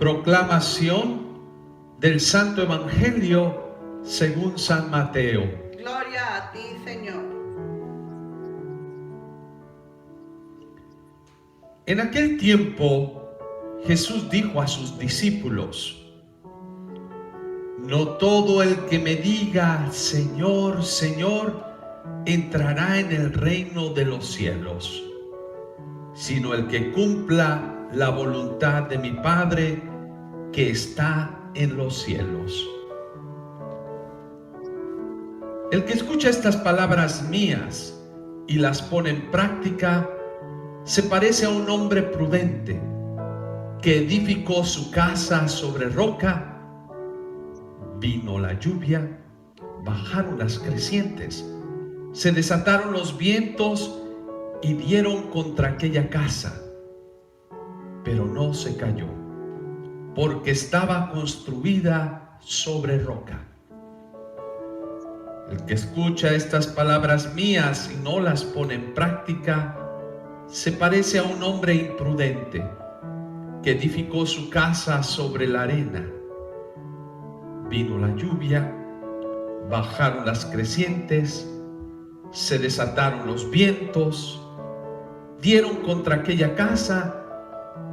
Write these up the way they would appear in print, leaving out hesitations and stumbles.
Proclamación del Santo Evangelio según San Mateo. Gloria a ti, Señor. En aquel tiempo Jesús dijo a sus discípulos: no todo el que me diga Señor, Señor, entrará en el reino de los cielos, sino el que cumpla la voluntad de mi Padre que está en los cielos. El que escucha estas palabras mías y las pone en práctica se parece a un hombre prudente que edificó su casa sobre roca. Vino la lluvia, bajaron las crecientes, se desataron los vientos y dieron contra aquella casa, pero no se cayó, porque estaba construida sobre roca. El que escucha estas palabras mías y no las pone en práctica se parece a un hombre imprudente que edificó su casa sobre la arena. Vino la lluvia, bajaron las crecientes, se desataron los vientos, dieron contra aquella casa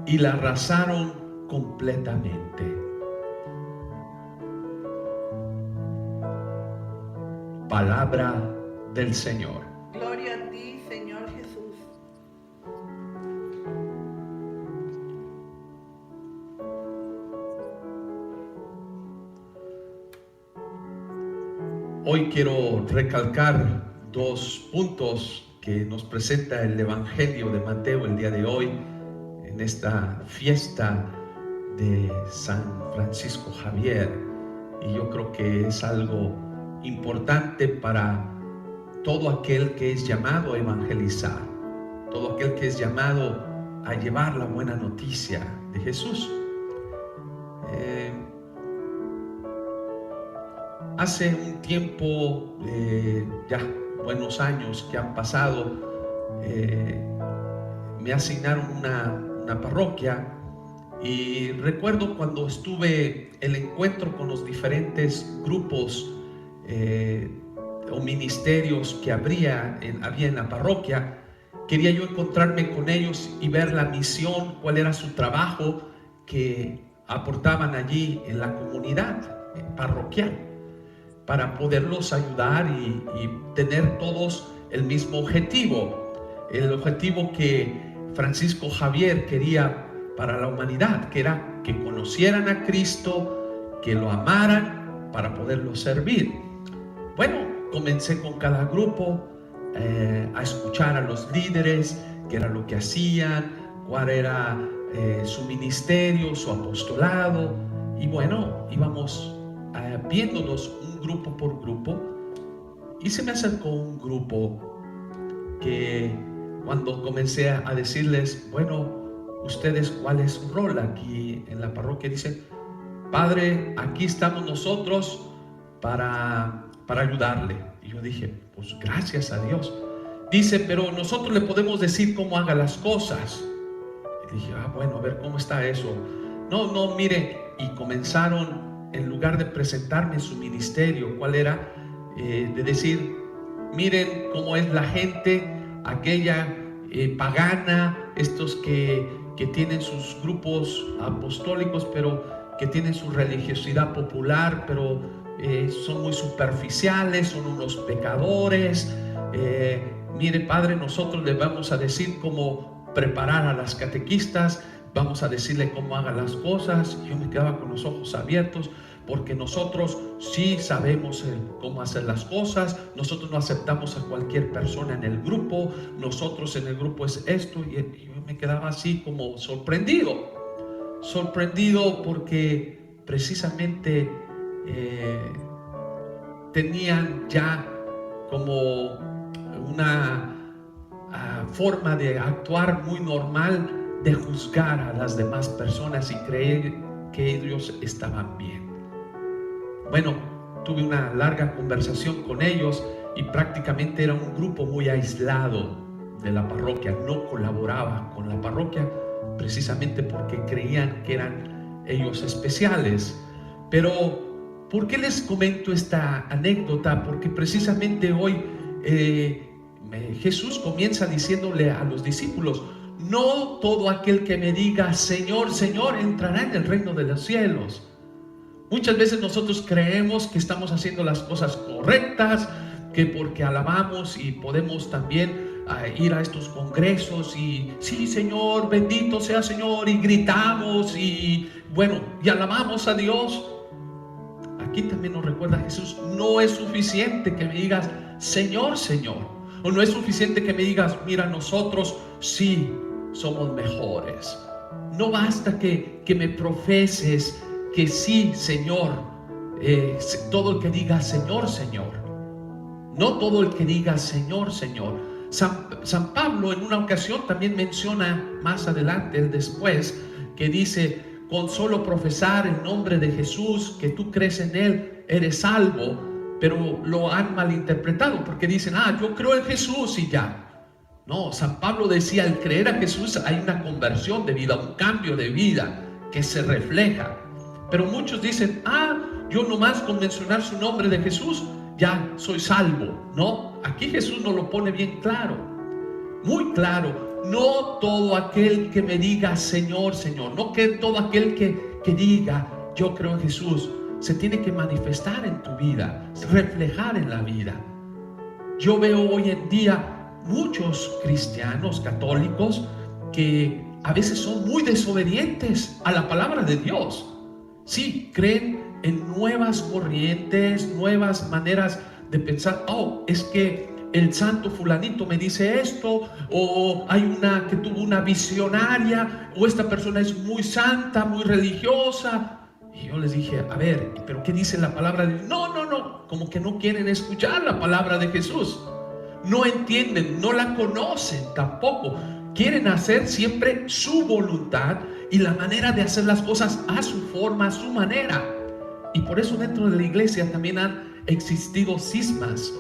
y la arrasaron completamente. Palabra del Señor. Gloria a ti, Señor Jesús. Hoy quiero recalcar dos puntos que nos presenta el Evangelio de Mateo el día de hoy, en esta fiesta de San Francisco Javier. Y yo creo que es algo importante para todo aquel que es llamado a evangelizar, todo aquel que es llamado a llevar la buena noticia de Jesús. Hace un tiempo, ya buenos años que han pasado, me asignaron una parroquia, y recuerdo cuando estuve el encuentro con los diferentes grupos o ministerios que había en la parroquia. Quería yo encontrarme con ellos y ver la misión, cuál era su trabajo que aportaban allí en la comunidad parroquial, para poderlos ayudar y tener todos el mismo objetivo, el objetivo que Francisco Javier quería para la humanidad, que era que conocieran a Cristo, que lo amaran para poderlo servir. Bueno, comencé con cada grupo a escuchar a los líderes, qué era lo que hacían, cuál era su ministerio, su apostolado, y bueno, íbamos viéndonos un grupo por grupo, y se me acercó un grupo que cuando comencé a decirles, bueno, ustedes, ¿cuál es su rol aquí en la parroquia? Dicen, Padre, aquí estamos nosotros para ayudarle. Y yo dije, pues gracias a Dios. Dice, pero nosotros le podemos decir cómo haga las cosas. Y dije, bueno, a ver, ¿cómo está eso? No, mire, y comenzaron, en lugar de presentarme su ministerio, cuál era, de decir, miren cómo es la gente, aquella pagana, estos que tienen sus grupos apostólicos, pero que tienen su religiosidad popular, pero son muy superficiales, son unos pecadores. Mire, Padre, nosotros le vamos a decir cómo preparar a las catequistas, vamos a decirle cómo haga las cosas. Yo me quedaba con los ojos abiertos, porque nosotros sí sabemos cómo hacer las cosas. Nosotros no aceptamos a cualquier persona en el grupo. Nosotros en el grupo es esto. Y yo me quedaba así como sorprendido porque precisamente tenían ya como una forma de actuar muy normal, de juzgar a las demás personas y creer que ellos estaban bien. Bueno, tuve una larga conversación con ellos y prácticamente era un grupo muy aislado de la parroquia, no colaboraba con la parroquia precisamente porque creían que eran ellos especiales. Pero ¿por qué les comento esta anécdota? Porque precisamente hoy Jesús comienza diciéndole a los discípulos: no todo aquel que me diga Señor, Señor, entrará en el reino de los cielos. Muchas veces nosotros creemos que estamos haciendo las cosas correctas, que porque alabamos y podemos también ir a estos congresos y sí, Señor, bendito sea Señor, y gritamos y bueno, y alabamos a Dios. Aquí también nos recuerda Jesús: no es suficiente que me digas Señor, Señor, o no es suficiente que me digas mira, nosotros sí somos mejores. No basta que me profeses que sí, Señor, todo el que diga Señor, Señor. No todo el que diga Señor, Señor. San Pablo en una ocasión también menciona más adelante, después, que dice: con solo profesar el nombre de Jesús, que tú crees en Él, eres salvo. Pero lo han malinterpretado porque dicen: yo creo en Jesús y ya. No, San Pablo decía: al creer a Jesús hay una conversión de vida, un cambio de vida que se refleja. Pero muchos dicen: yo nomás con mencionar su nombre de Jesús ya soy salvo. No, aquí Jesús nos lo pone bien claro, muy claro. No todo aquel que me diga Señor, Señor, no que todo aquel que diga yo creo en Jesús, se tiene que manifestar en tu vida, reflejar en la vida. Yo veo hoy en día muchos cristianos católicos que a veces son muy desobedientes a la palabra de Dios. Sí, creen en nuevas corrientes, nuevas maneras de pensar. Es que el santo fulanito me dice esto, o hay una que tuvo una visionaria, o esta persona es muy santa, muy religiosa. Y yo les dije: a ver, ¿pero qué dice la palabra de Dios? No, como que no quieren escuchar la palabra de Jesús. No entienden, no la conocen tampoco. Quieren hacer siempre su voluntad y la manera de hacer las cosas a su forma, a su manera. Y por eso dentro de la iglesia también han existido cismas.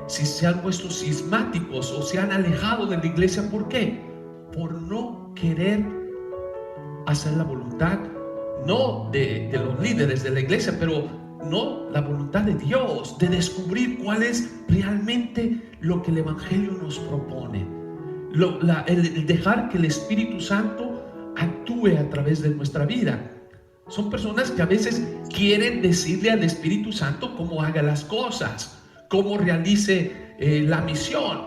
Si se han puesto cismáticos o se han alejado de la iglesia. ¿Por qué? Por no querer hacer la voluntad, no de los líderes de la iglesia, pero no la voluntad de Dios, de descubrir cuál es realmente lo que el Evangelio nos propone. El dejar que el Espíritu Santo actúe a través de nuestra vida. Son personas que a veces quieren decirle al Espíritu Santo cómo haga las cosas, cómo realice la misión.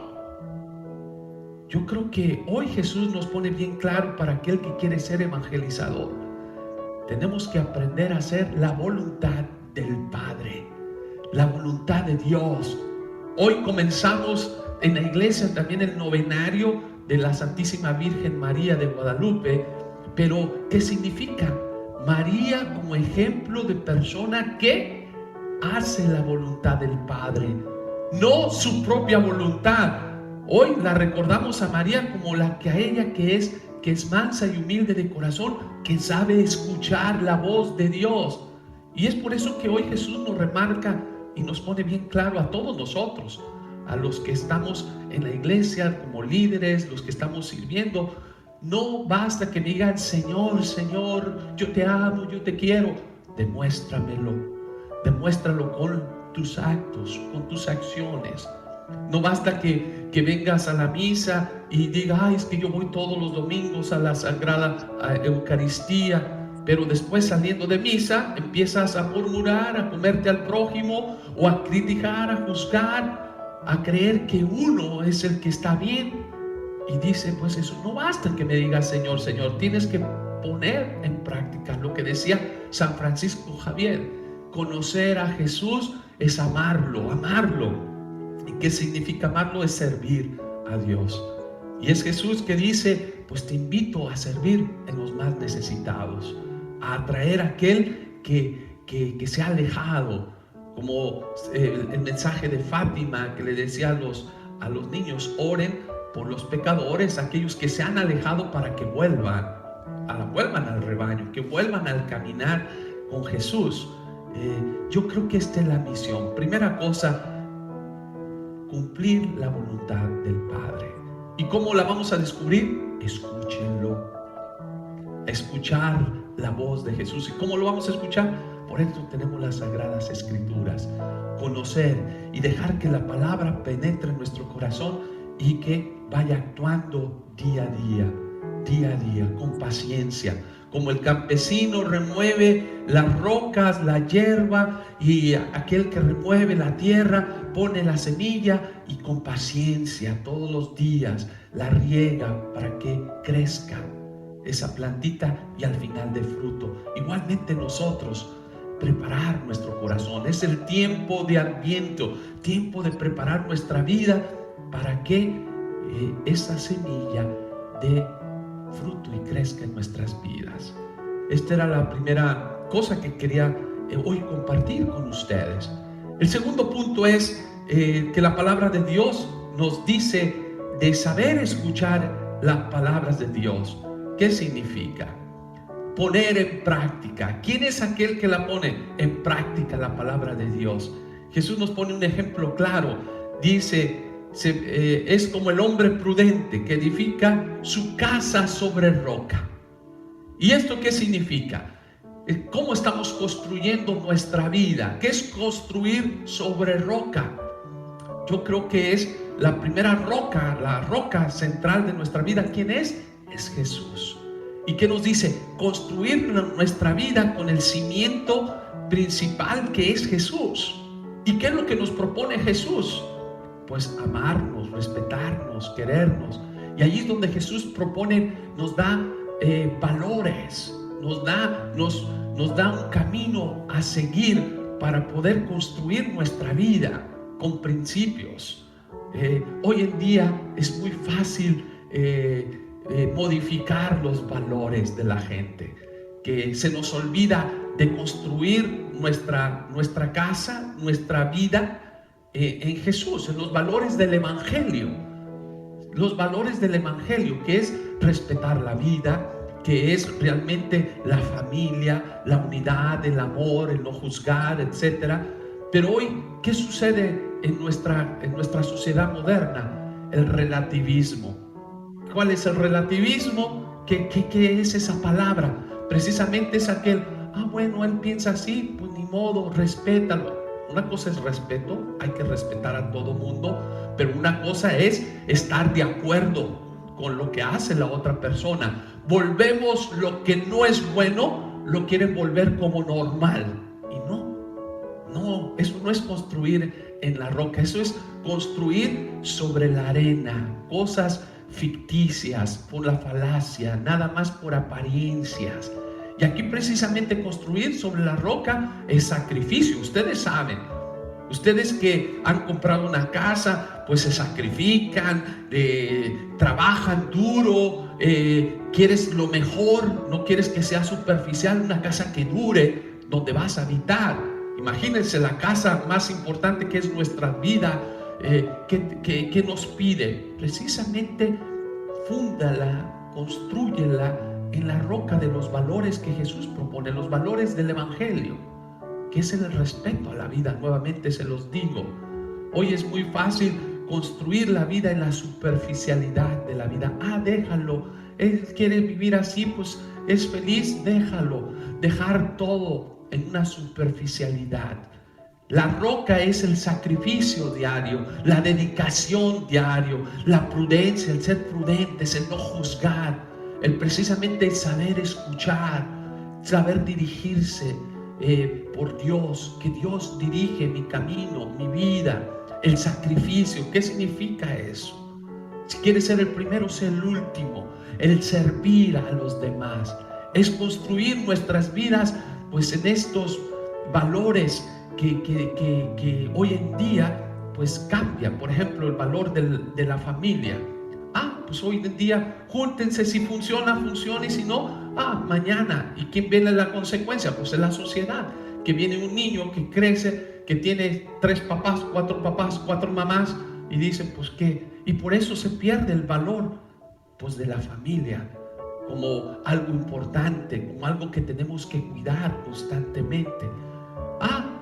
Yo creo que hoy Jesús nos pone bien claro para aquel que quiere ser evangelizador: tenemos que aprender a hacer la voluntad del Padre, la voluntad de Dios. Hoy comenzamos en la iglesia también el novenario de la Santísima Virgen María de Guadalupe. Pero ¿qué significa? María como ejemplo de persona que hace la voluntad del Padre, no su propia voluntad. Hoy la recordamos a María como la que a ella que es mansa y humilde de corazón, que sabe escuchar la voz de Dios. Y es por eso que hoy Jesús nos remarca y nos pone bien claro a todos nosotros, a los que estamos en la iglesia como líderes, los que estamos sirviendo. No basta que me digan Señor, Señor, yo te amo, yo te quiero. Demuéstralo con tus actos, con tus acciones. No basta que vengas a la misa y digas: es que yo voy todos los domingos a la Sagrada Eucaristía, pero después saliendo de misa empiezas a murmurar, a comerte al prójimo, o a criticar, a juzgar, a creer que uno es el que está bien. Y dice: pues eso no basta que me digas Señor, Señor, tienes que poner en práctica lo que decía San Francisco Javier: conocer a Jesús es amarlo. ¿Y qué significa amarlo? Es servir a Dios. Y es Jesús que dice: pues te invito a servir en los más necesitados, a atraer a aquel que se ha alejado, como el mensaje de Fátima que le decía a los niños: oren por los pecadores, aquellos que se han alejado, para que vuelvan al rebaño, que vuelvan al caminar con Jesús. Yo creo que esta es la misión. Primera cosa, cumplir la voluntad del Padre. ¿Y cómo la vamos a descubrir? Escúchenlo. Escuchar la voz de Jesús. ¿Y cómo lo vamos a escuchar? Por eso tenemos las Sagradas Escrituras. Conocer y dejar que la palabra penetre en nuestro corazón y que vaya actuando día a día, con paciencia. Como el campesino remueve las rocas, la hierba, y aquel que remueve la tierra pone la semilla y con paciencia todos los días la riega para que crezca esa plantita y al final dé fruto. Igualmente nosotros preparar nuestro corazón. Es el tiempo de Adviento, tiempo de preparar nuestra vida para que esa semilla dé fruto y crezca en nuestras vidas. Esta era la primera cosa que quería hoy compartir con ustedes. El segundo punto es que la palabra de Dios nos dice de saber escuchar las palabras de Dios. ¿Qué significa? Poner en práctica. ¿Quién es aquel que la pone en práctica la palabra de Dios? Jesús nos pone un ejemplo claro. Dice, es como el hombre prudente que edifica su casa sobre roca. ¿Y esto qué significa? ¿Cómo estamos construyendo nuestra vida? ¿Qué es construir sobre roca? Yo creo que es la primera roca, la roca central de nuestra vida. ¿Quién es? Es Jesús. ¿Y qué nos dice? Construir nuestra vida con el cimiento principal que es Jesús. ¿Y qué es lo que nos propone Jesús? Pues amarnos, respetarnos, querernos. Y allí es donde Jesús propone, nos da valores, nos da un camino a seguir para poder construir nuestra vida con principios. Hoy en día es muy fácil modificar los valores de la gente, que se nos olvida de construir nuestra casa, nuestra vida en Jesús, en los valores del Evangelio. Los valores del Evangelio, que es respetar la vida, que es realmente la familia, la unidad, el amor, el no juzgar, etc. Pero hoy, ¿qué sucede en nuestra sociedad moderna? El relativismo. ¿Cuál es el relativismo? ¿Qué es esa palabra? Precisamente es aquel, bueno, él piensa así, pues ni modo, respétalo. Una cosa es respeto, hay que respetar a todo mundo, pero una cosa es estar de acuerdo con lo que hace la otra persona. Volvemos lo que no es bueno, lo quieren volver como normal. Y no, eso no es construir en la roca, eso es construir sobre la arena, cosas ficticias, por la falacia, nada más por apariencias. Y aquí precisamente construir sobre la roca es sacrificio. Ustedes saben, ustedes que han comprado una casa, pues se sacrifican, trabajan duro, quieres lo mejor, no quieres que sea superficial, una casa que dure, donde vas a habitar. Imagínense la casa más importante que es nuestra vida. ¿Qué nos pide? Precisamente fúndala, constrúyela en la roca de los valores que Jesús propone, los valores del Evangelio, que es el respeto a la vida. Nuevamente se los digo, hoy es muy fácil construir la vida en la superficialidad de la vida. Déjalo, él quiere vivir así, pues es feliz, déjalo. Dejar todo en una superficialidad. La roca es el sacrificio diario, la dedicación diario, la prudencia, el ser prudentes, el no juzgar, el precisamente saber escuchar, saber dirigirse por Dios, que Dios dirige mi camino, mi vida, el sacrificio. ¿Qué significa eso? Si quieres ser el primero, sé el último, el servir a los demás, es construir nuestras vidas pues en estos valores que hoy en día pues cambian. Por ejemplo, el valor de la familia. Pues hoy en día júntense, si funciona, funciona, y si no, mañana. ¿Y quién viene la consecuencia? Pues es la sociedad, que viene un niño que crece, que tiene 3 papás, 4 mamás, y dicen pues qué, y por eso se pierde el valor pues de la familia como algo importante, como algo que tenemos que cuidar constantemente.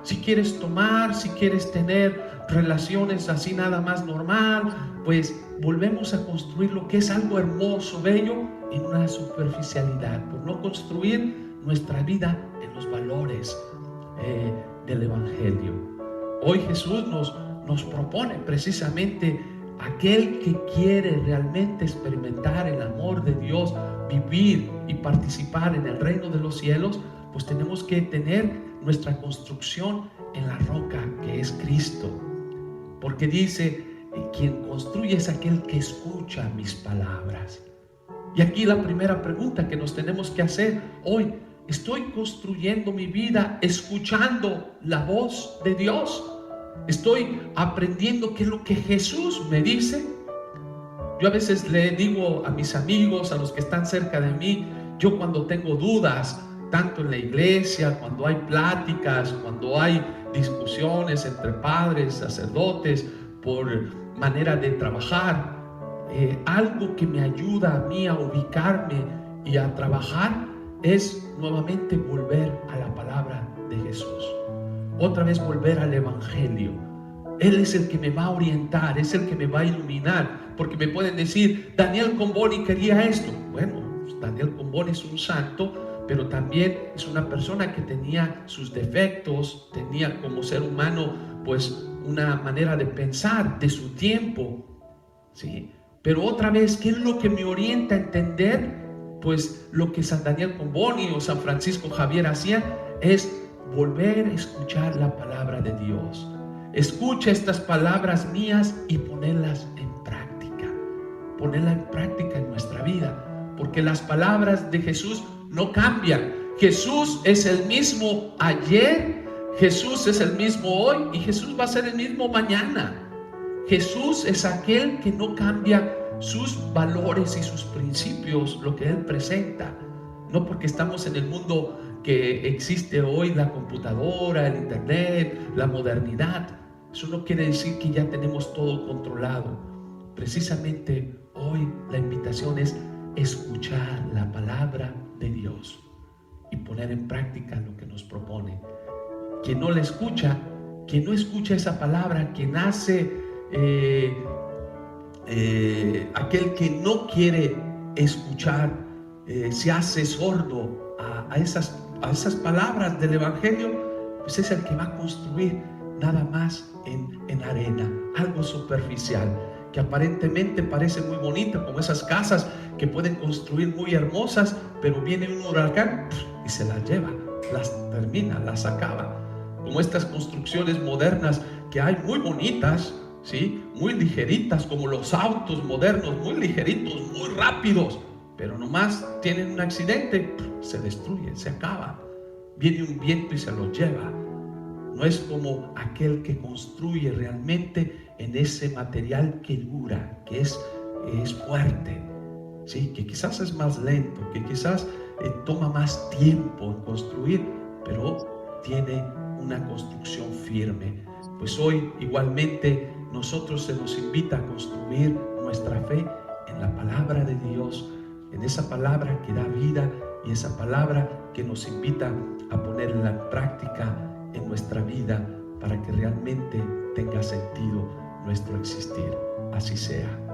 Si quieres tomar, si quieres tener relaciones así nada más normal, pues volvemos a construir lo que es algo hermoso, bello, en una superficialidad, por no construir nuestra vida en los valores del Evangelio. Hoy Jesús nos propone precisamente aquel que quiere realmente experimentar el amor de Dios, vivir y participar en el reino de los cielos, pues tenemos que tener nuestra construcción en la roca que es Cristo. Porque dice, quien construye es aquel que escucha mis palabras. Y aquí la primera pregunta que nos tenemos que hacer hoy: ¿estoy construyendo mi vida escuchando la voz de Dios? ¿Estoy aprendiendo qué es lo que Jesús me dice? Yo a veces le digo a mis amigos, a los que están cerca de mí, yo cuando tengo dudas, tanto en la iglesia, cuando hay pláticas, cuando hay discusiones entre padres, sacerdotes, por manera de trabajar, algo que me ayuda a mí a ubicarme y a trabajar es nuevamente volver a la palabra de Jesús. Otra vez volver al Evangelio. Él es el que me va a orientar, es el que me va a iluminar, porque me pueden decir, Daniel Comboni quería esto. Bueno, Daniel Comboni es un santo, pero también es una persona que tenía sus defectos, tenía como ser humano pues una manera de pensar de su tiempo, ¿sí? Pero otra vez, ¿qué es lo que me orienta a entender? Pues lo que San Daniel Comboni o San Francisco Javier hacían es volver a escuchar la palabra de Dios. Escucha estas palabras mías y ponerlas en práctica. Ponerlas en práctica en nuestra vida, porque las palabras de Jesús no cambian. Jesús es el mismo ayer, Jesús es el mismo hoy y Jesús va a ser el mismo mañana. Jesús es aquel que no cambia sus valores y sus principios, lo que Él presenta. No porque estamos en el mundo que existe hoy, la computadora, el internet, la modernidad, eso no quiere decir que ya tenemos todo controlado. Precisamente hoy la invitación es escuchar la palabra de Dios y poner en práctica lo que nos propone. Quien no la escucha, quien no escucha esa palabra, quien hace aquel que no quiere escuchar, se hace sordo a esas palabras del Evangelio, pues es el que va a construir nada más en arena, algo superficial, que aparentemente parece muy bonito, como esas casas que pueden construir muy hermosas, pero viene un huracán y se las lleva, las termina, las acaba. Como estas construcciones modernas que hay muy bonitas, ¿sí? Muy ligeritas, como los autos modernos, muy ligeritos, muy rápidos, pero nomás tienen un accidente, se destruyen, se acaba. Viene un viento y se los lleva. No es como aquel que construye realmente en ese material que dura, que es fuerte, ¿sí? Que quizás es más lento, que quizás toma más tiempo en construir, pero tiene una construcción firme. Pues hoy igualmente nosotros se nos invita a construir nuestra fe en la palabra de Dios, en esa palabra que da vida y esa palabra que nos invita a ponerla en práctica en nuestra vida para que realmente tenga sentido nuestro existir. Así sea.